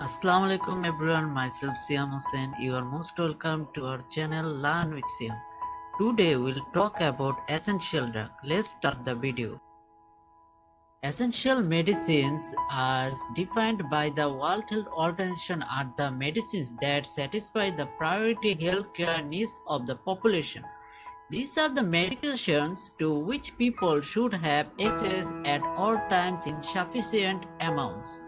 Assalamu alaikum everyone, myself Siam Hussain. You are most welcome to our channel Learn with Siam. Today we'll talk about essential drug. Let's start the video. Essential medicines as defined by the World Health Organization are the medicines that satisfy the priority healthcare needs of the population. These are the medications to which people should have access at all times in sufficient amounts.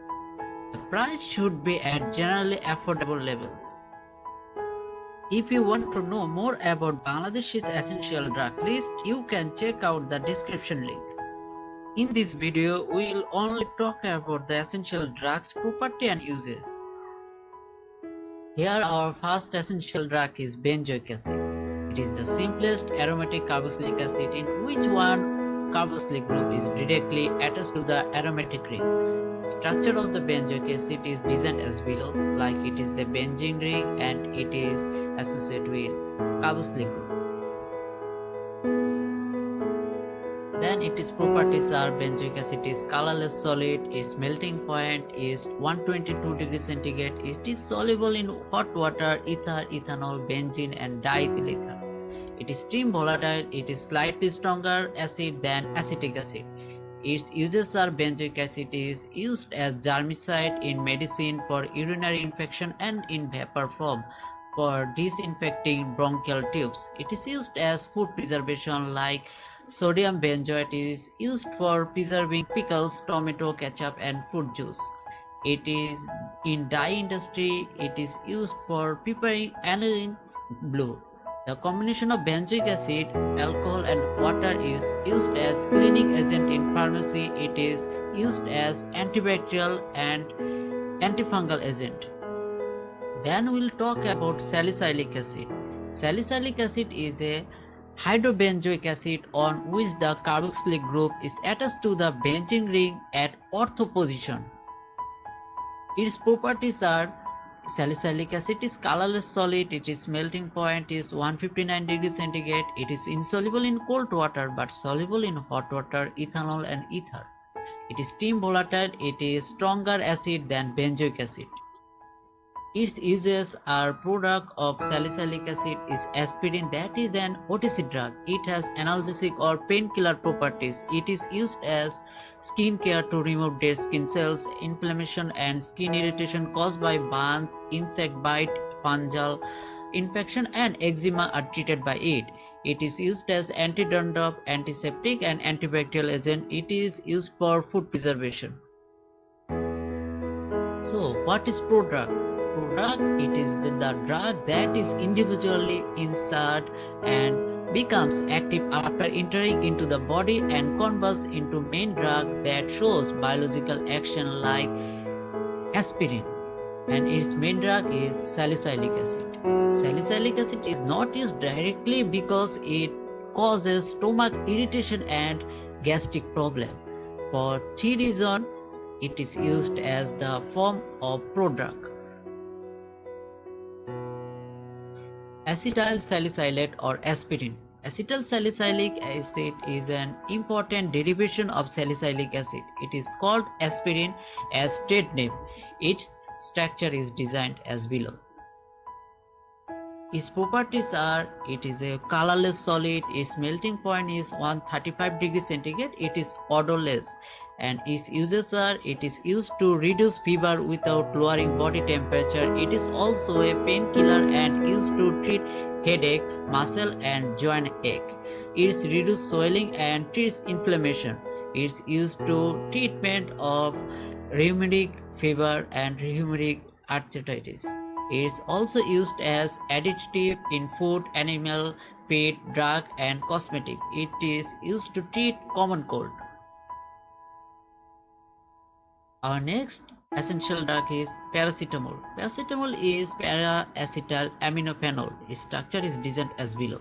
The price should be at generally affordable levels. If you want to know more about Bangladesh's essential drug list, you can check out the description link. In this video, we will only talk about the essential drugs, property and uses. Here our first essential drug is benzoic acid. It is the simplest aromatic carboxylic acid in which one carboxylic group is directly attached to the aromatic ring. Structure of the benzoic acid is designed as below, like it is the benzene ring and it is associated with carboxylic group. Then its properties are benzoic acid is colorless solid, its melting point is 122 degrees centigrade, it is soluble in hot water, ether, ethanol, benzene and diethyl ether. It is stream volatile, it is slightly stronger acid than acetic acid. Its uses are benzoic acid is used as germicide in medicine for urinary infection and in vapor form for disinfecting bronchial tubes. It is used as food preservation like sodium benzoate is used for preserving pickles, tomato, ketchup and fruit juice. It is in dye industry, it is used for preparing aniline blue. The combination of benzoic acid, alcohol and water is used as cleaning agent in pharmacy. It is used as antibacterial and antifungal agent. Then we'll talk about salicylic acid. Salicylic acid is a hydrobenzoic acid on which the carboxylic group is attached to the benzene ring at ortho position. Its properties are salicylic acid is colorless solid, its melting point is 159 degrees centigrade, it is insoluble in cold water but soluble in hot water, ethanol and ether. It is steam volatile, it is stronger acid than benzoic acid. Its uses are product of salicylic acid is aspirin, that is an OTC drug. It has analgesic or painkiller properties. It is used as skin care to remove dead skin cells. Inflammation and skin irritation caused by burns, insect bite, fungal infection and eczema are treated by it. It is used as anti-dandruff, antiseptic and antibacterial agent. It is used for food preservation. So what is prodrug? Prodrug, it is the drug that is individually inserted and becomes active after entering into the body and converts into main drug that shows biological action like aspirin, and its main drug is salicylic acid. Salicylic acid is not used directly because it causes stomach irritation and gastric problem. For three reasons, it is used as the form of prodrug. Acetyl salicylate or aspirin. Acetyl salicylic acid is an important derivation of salicylic acid. It is called aspirin as trade name. Its structure is designed as below. Its properties are, it is a colorless solid, its melting point is 135 degrees centigrade, it is odorless, and its uses are, it is used to reduce fever without lowering body temperature. It is also a painkiller and used to treat headache, muscle and joint ache. It reduces swelling and treats inflammation. It is used to treatment of rheumatic fever and rheumatic arthritis. It is also used as additive in food, animal feed, drug and cosmetic. It is used to treat common cold. Our next essential drug is paracetamol. Paracetamol is para-acetyl aminophenol. Its structure is designed as below.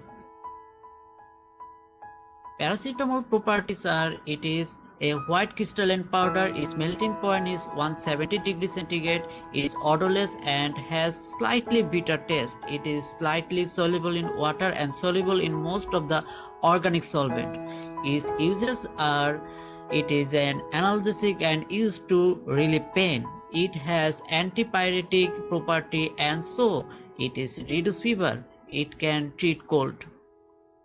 Paracetamol properties are, it is a white crystalline powder, its melting point is 170 degrees centigrade, it is odorless and has slightly bitter taste. It is slightly soluble in water and soluble in most of the organic solvent. Its uses are, it is an analgesic and used to relieve pain. It has antipyretic property and so it is reduce fever. It can treat cold.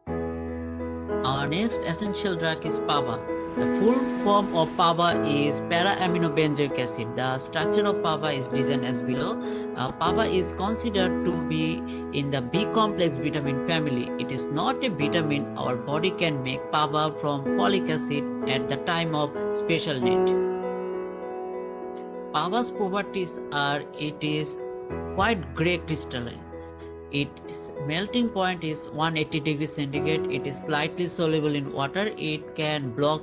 Our next essential drug is PABA. The full form of PABA is para-aminobenzoic acid. The structure of PABA is designed as below. PABA is considered to be in the B complex vitamin family. It is not a vitamin. Our body can make PABA from folic acid at the time of special need. PABA's properties are it is white gray crystalline. Its melting point is 180 degrees centigrade. It is slightly soluble in water. It can block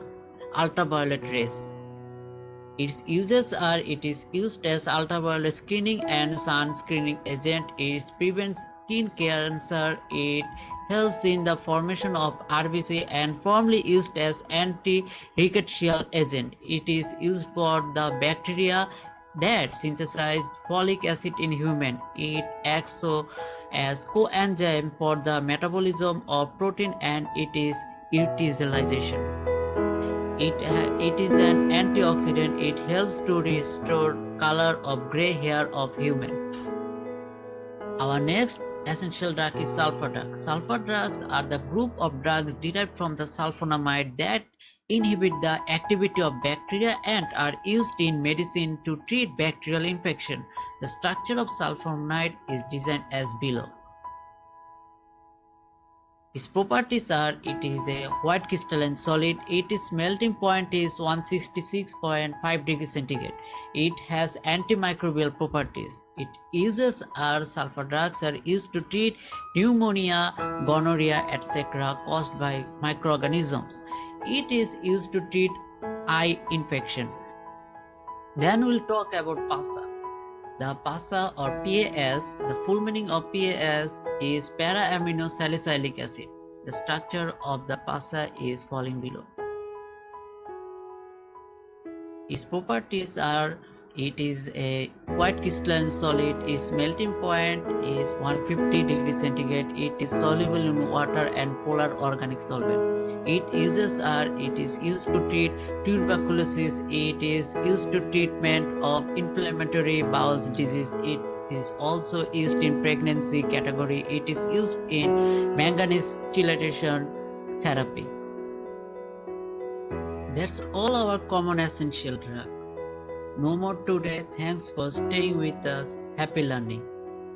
ultraviolet rays. Its uses are it is used as ultraviolet screening and sun screening agent. It prevents skin cancer. It helps in the formation of RBC and formerly used as anti-rickettsial agent. It is used for the bacteria that synthesize folic acid in human. It acts so as coenzyme for the metabolism of protein and it is utilization. It is an antioxidant. It helps to restore color of gray hair of human. Our next essential drug is sulfur drugs. Sulfur drugs are the group of drugs derived from the sulfonamide that inhibit the activity of bacteria and are used in medicine to treat bacterial infection. The structure of sulfonamide is designed as below. Its properties are it is a white crystalline solid. Its melting point is 166.5 degrees centigrade. It has antimicrobial properties. Its uses are sulfur drugs are used to treat pneumonia, gonorrhea, etc. caused by microorganisms. It is used to treat eye infection. Then we'll talk about PASA. The PASA or PAS, the full meaning of PAS is para-amino salicylic acid. The structure of the PASA is following below. Its properties are it is a white crystalline solid. Its melting point is 150 degrees centigrade. It is soluble in water and polar organic solvent. Its uses are it is used to treat tuberculosis. It is used to treatment of inflammatory bowel disease. It is also used in pregnancy category. It is used in manganese chelation therapy. That's all our common essential drug. No more today. Thanks for staying with us. Happy learning.